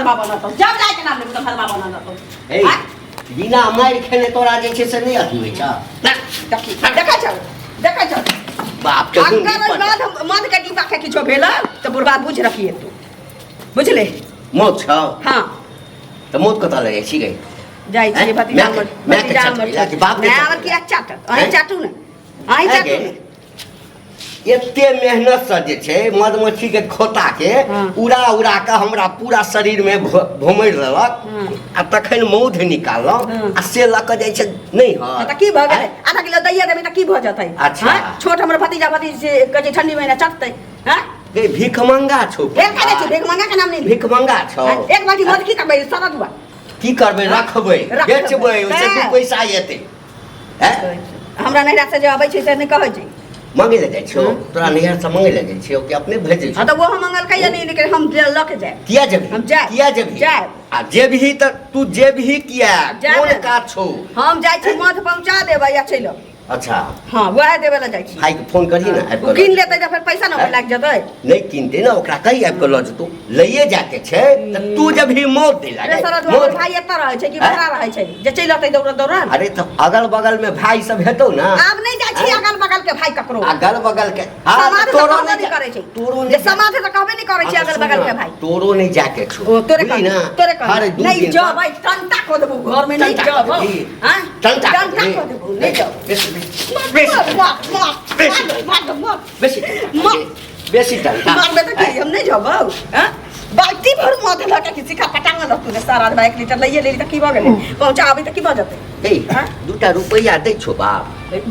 भरवा बना तो जब जाए के नाम ले तो भरवा बना तो ए बिना मार खेने तोरा जे छे से नहीं अथी होई छ देखा चल बाप के गुण अगर मद के डिब्बा के किछो भेला तो बुढ़वा बुझ रखिए तू बुझले मौत छ हां तो मौत कत लगे छी गई जाई छी भतीजा मर बाप के और की चाट आई चाटू न आई चाटू न एते मेहनत से जे छे मधुमक्खी के खोता के उड़ा उड़ा के हमरा पूरा शरीर में भोमड़ देलक आ तखन मौध निकालल आ से लक जाय छे नहीं ह त की भ गेलै आधा किलो दैया देबे त की भ जतै अच्छा छोट हमर भतीजा भतीजी से कजे ठंडी महीना चटतै हैं ए भीख मंगा छौ फेर कहै छी भीख मंगा के नाम नहीं भीख मंगा छौ एक बाटी मद की करबै सरदुआ की करबै रखबै बेचबै ओसे दू पैसा एतै हैं हमरा नहिरा से जे आबै छै से नहीं कहै छै मांगे ले जाय छो तोरा नैहर से मांगे ले जाय छियो कि अपने भेजे छो हां तो वो हम मंगल कहिया नहीं लेकिन हम ल के जाए किया जब हम जाए किया जब जाए आ जे भी त तू जे भी किया कौन का छो हम जाय छी मध पहुंचा देबै या चलो अच्छा हां वह देबे ल जाय छी भाई के फोन करी ना आबि किन लेतै त फिर पैसा न लाग जतै नहीं किनते ना ओकरा कही आबि के ल जतो लइए जाके छे त तू जब भी मौत दे लागे मोर भाई एत रहे छै कि बड़ा रहे छै जे चल अतै दौड़ अरे तो अगल बगल में भाई सब हेतौ ना आब नहीं जाय छी अगल बगल के भाई ककरो अगल बगल के समाज तोरो नहीं करे छै तोरो जे समाज त कहबे नहीं करे छै अगल बगल के भाई तोरो नहीं जाके छो ओ तोरे का ना तोरे का अरे नहीं जा भाई टंटा को देबो घर में नहीं जा हां टंटा को देबो नहीं जा बेसी टंटा मारबे त की हम नहीं जाबो हैं बाल्टी भर मध लगा किसी का पटांग न तूने सारा 1 लीटर लइए ले त की भ गेलै पहुंचा अभी त की भ जतै ए 2 रुपया दै छो बाप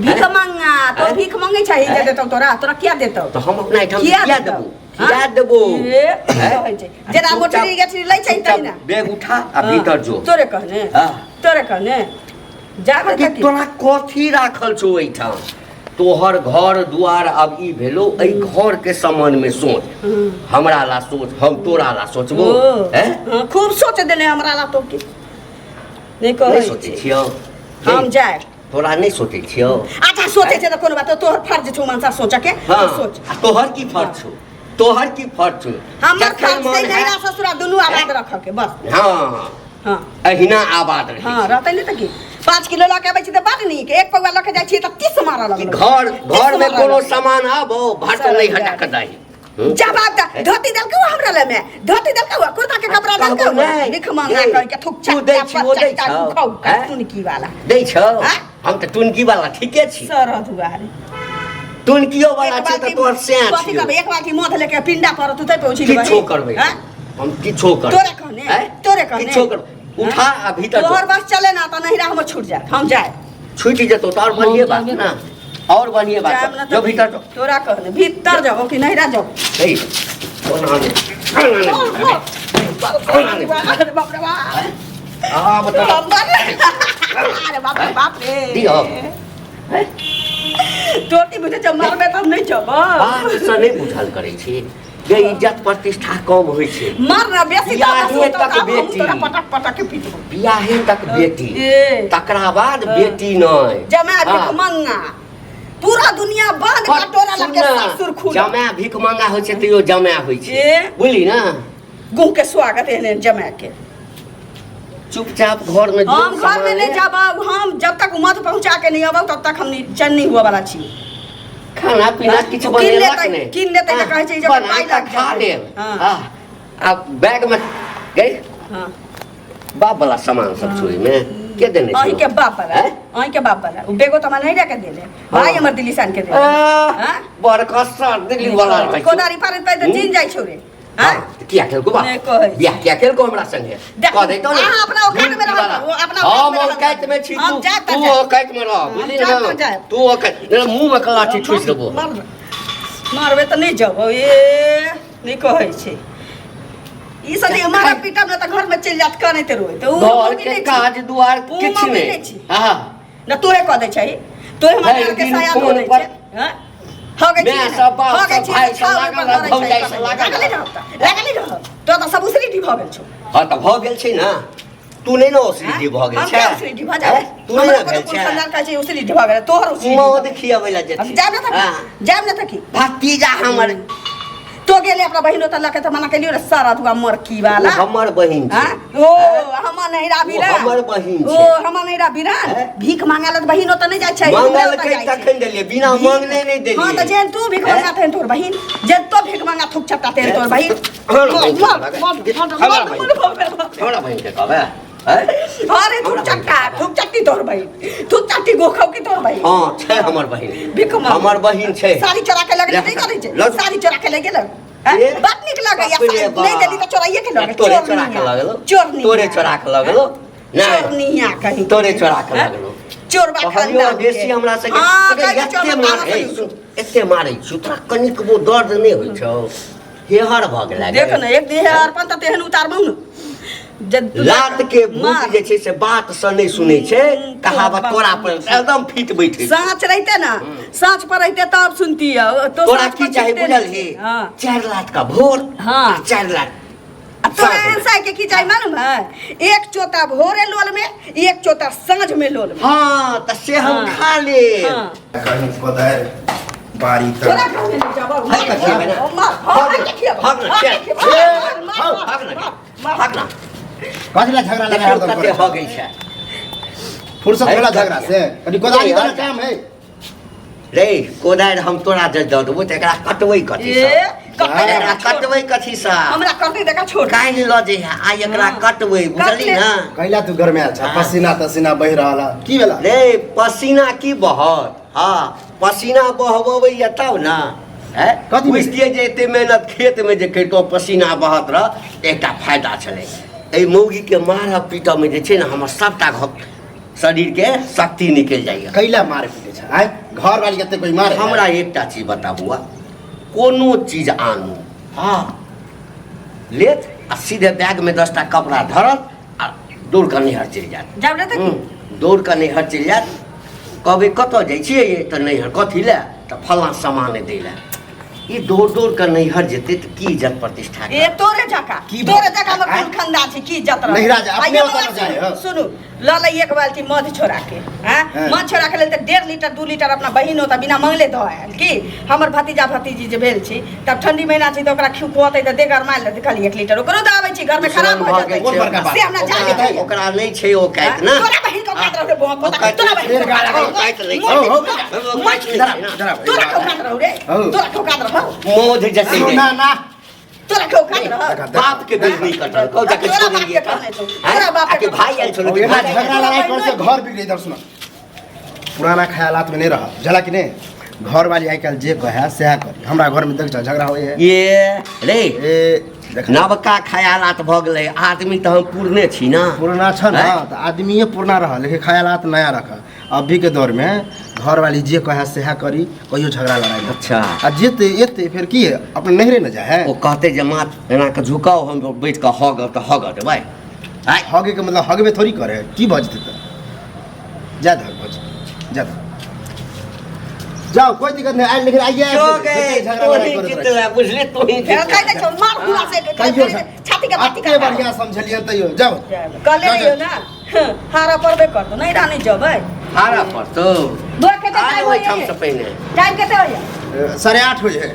भीख मांगा तो भीख मांगे चाहिए दे देतौ तोरा क्या देतौ तो हम अपना आइटम किया देबो किया देबो कहै छै जेना मोटरी गेठी लै छै तै ना बैग उठा आ भीतर जो तोरे कहने जाबे कि तोरा कथी राखल छौ एठाम तोहर घर दुआर अब ई भेलो ए घर के सामान में सोच हमरा ला सोच हम तोरा ला सोचबो हैं खूब सोच देले हमरा ला तो के नहीं कहै सोचै छियो हम जाए तोरा नहीं सोचै छियो अच्छा सोचै छै त कोनो बात तोहर फर्ज छौ मनसा सोच के सोच तोहर की फर्ज छौ तोहर की फर्ज छौ हमर फर्ज छै नैरा ससुरा दुनू आबाद रख के बस हां अहिना आबाद रहे हां रहतै नहीं त की 5 किलो ला के आबै छी त बात नहीं के एक पौवा ला के जाय छी त 30 मारा लगल घर में कोनो सामान आबो भाट नहीं हटा के दाई जवाब द धोती दल के हमरा ले में धोती दल के कुर्ता के कपड़ा दल के लिख मांगा कर के थुक तू दै छी ओ दै छ टुनकी वाला दै छ हम त टुनकी वाला ठीके छी सरद दुआरे टुनकियो वाला छै त तोर से कथि करबे एक बाटी मध लेके पिंडा पर तू तै पहुंची किछो करबे हम किछो करबे तोरे कहने किछो कर उठा आ भीतर तोहर बस चले ना त नहिरा हम छूट जाए हम जाए छूट जतो तो और बढ़िया बात ना और बढ़िया बात जो भीतर तो तोरा कहने भीतर जाओ कि नहिरा जाओ नहीं कोना ने अरे बाप रे बाप आ बता अरे बाप रे दियो टोटी बुझे जब मारबे तब नहीं जब बात से नहीं बुझल करे छी ये इज्जत प्रतिष्ठा कम होई छे मारना बेसी बियाहे तक बेटी तोरा पटक पटक के पीटबो बियाहे तक बेटी तकरा बाद बेटी नहीं जमा भिख मंगा पूरा दुनिया बंद कटोरा लगे ससुर खुल जमा भिख मंगा होय छे तयो जमा होय छे बुझली ना गुह के स्वागत एने जमा के चुपचाप घर में हम घर में नहीं जाब हम जब तक मत पहुंचा के नहीं आबो तब तक हम चन्नी हुआ वाला छी खाना पीना किछ बनेलक ने किन लेते त कहै छै जे पाई लग खा लेब हां अब बैग में गई हां बाप वाला सामान सब चोरी में के देने छै अही के बाप वाला अही के बाप वाला उ बेगो त हमरा नहीं रख देले भाई हमर दिल्ली सान के देले हां बड़का सर दिल्ली वाला कोदारी पारे पे त जिन जाय छोरे हां किया खेल को बा बियाह किया खेल को हमरा संगे कह दे तो हां अपना औकात में रह अपना हम औकात में छी तू औकात में रह बुझली ना तू औकात मेरा मुंह में कलाठी ठुस देबो मारबे त नहीं जाबो ए नहीं कहै छै ई सब हमारा पीटा में त घर में चल जात कने ते रोय तो घर के काज दुआर किछ नहीं हां ना तोहे कह दे छै तोहे हमरा के साया दो दे छै हां हो गई मैं सब बाप सब भाई सब लागल हो जाय से लागल रह तो त सब उसरी भ गेल छौ हां त भ गेल छै ना तू नहीं ना उसरी भ गेल छै हम उसरी भ जाय तू नहीं ना भेल छै संदार का छै उसरी भ गेल तोहर उसरी मो देखिया वाला जे जाब ना तकी भतीजा हमर तो गेले अपना बहिनो त लके त मना के लियो रे सारा दुआ मरकी वाला हमर बहिन हां छै ओ हमर नहिरा बिरा हमर बहिन ओ छै हमर नहिरा बिरा भीख मांगल त बहिनो त नहीं जाय छै मांगल के तखन देलिए बिना मांगले नहीं देलिए हां त जेन तू भीख मांगा थेन तोर बहिन जे तो भीख मांगा थुक चपटा तेन तोर बहिन हमरा बहिन के कहबे अरे थुक चट्टी तोर बहिन थुक चट्टी गोखौ की तोर बहिन हां छै हमर बहिन भीख मांग हमर बहिन छै साड़ी चोरा के लगे नहीं करे छै साड़ी चोरा के ले गेल बात निक लगे या नहीं देली त चोराइए के लगे तोरे चोरा के लगलो चोरनी तोरे चोरा के लगलो चोरनिया कहीं तोरे चोरा के लगलो चोरबा खानदान बेसी हमरा से एते मारै छु तोरा कनिक वो दर्द नहीं होय छौ हेहर भ गेला देख न एक दिन अर्पण त तेहन उतारबौ न लात के भूत जे छै से बात से नहीं सुनै छै कहावत तोरा पर एकदम फिट बैठे साँच रहते ना साँच पर रहते तब सुनती है तो तोरा की चाहे बुझल ही 4 लाख का भोर हाँ 4 लाख तोरा ऐसा के की चाहे मालूम है एक चोता भोरे लोल में एक चोता सांझ में लोल में हां त से हम खा ले कहीं पदार बारी तर तोरा खा ले जाबो भाग ना कथला झगड़ा लगा हर कते हो गई छै फुर्सत वाला झगड़ा से कनी कोदारी वाला काम है रे कोदार हम तोरा जे द देबो त एकरा कटबै कथि से एकरा कटबै कथि से हमरा करते देखा छोड़ काहे ल जे आ एकरा कटबै बुझली ना कैला तू घर में आल छ पसीना तसीना बह रहला की भेला रे पसीना की बहत हां पसीना बहबबै या तब ना है कथि बुझतिए जे एते मेहनत खेत में जे कइतो पसीना बहत रह एकटा फायदा छले ए मौगी के मारा पीटा में जे छै ना हमर सबटा शरीर के शक्ति निकल जाइए कैला मारे पीटे छ आय घर वाली कते कोई मारे हमरा एकटा चीज बताबुआ कोनो चीज आनू हां लेत आ सीधे बैग में 10टा कपड़ा धरत आ दौड़ के नहर चल जात जाब रे त दौड़ के नहर चल जात कहबे कत जाय छियै ये त नहर कथि ले त फल्ला सामान दे ले ई दौड़ के नहर जेते त की इज्जत प्रतिष्ठा ए तोरे जका हमर कोन खानदान छै की इज्जत रह नहिरा जा अपने ओतन जाय ह सुनु ल ले एक बाल्टी मध छोड़ा के हैं मध छोड़ा के लेल त 1.5 लीटर 2 लीटर अपना बहिन होता बिना मंगले द आयल की हमर भतीजा भतीजी जे भेल छी तब ठंडी महीना छी त ओकरा खुआते त दे गरमाइल त खाली 1 लीटर ओकरो द आबै छी घर में खराब हो जाते कोन बड़का बात से हमरा जाने दे ओकरा नहीं छै ओ काट ना तोरा बहिन को काट रहो रे बोआ को तोरा बहिन काट ले तोरा को काट रहो रे तोरा को काट रहो मोध जैसे ना ना तोरा को काट रहो बाप के दिल नहीं कटल कौ जाके छोड़ दिए तोरा बाप के भाई आइल छलो ये झगड़ा लड़ाई कर से घर बिगड़ इधर सुनो पुराना ख्यालात में नहीं रहा जला कि नहीं घर वाली आई कल जे कहे से करी हमरा घर में देख झगड़ा होय है ये रे ए देख नवका ख्यालात भ गेलै आदमी त हम पुरने छी ना पुराना छ ना त आदमीये पुराना रह लेकिन ख्यालात नया रख अभी के दौर में घर वाली जे कहे से करी कहियो झगड़ा लड़ाई अच्छा आ जेते एते फिर की है अपने नहरे न जाए ओ कहते जे माथ एना के झुकाओ हम बैठ के हग त हग देबै हगे के मतलब हगबे थोड़ी करे की बजते त जा धर बज जा जाओ कोई दिक्कत नहीं आइल लेकिन आइए झगड़ा लड़ाई करे बुझले तू ही कह दे छोड़ मार खुला से छाती के बाती के बढ़िया समझलिए तइयो जाओ कले रहियो ना हारा परबे कर तो नहीं रानी जबै हारा पर तो दो के टाइम आइ ओइ ठाम से पहिने टाइम केते होय 8:30 हो जाए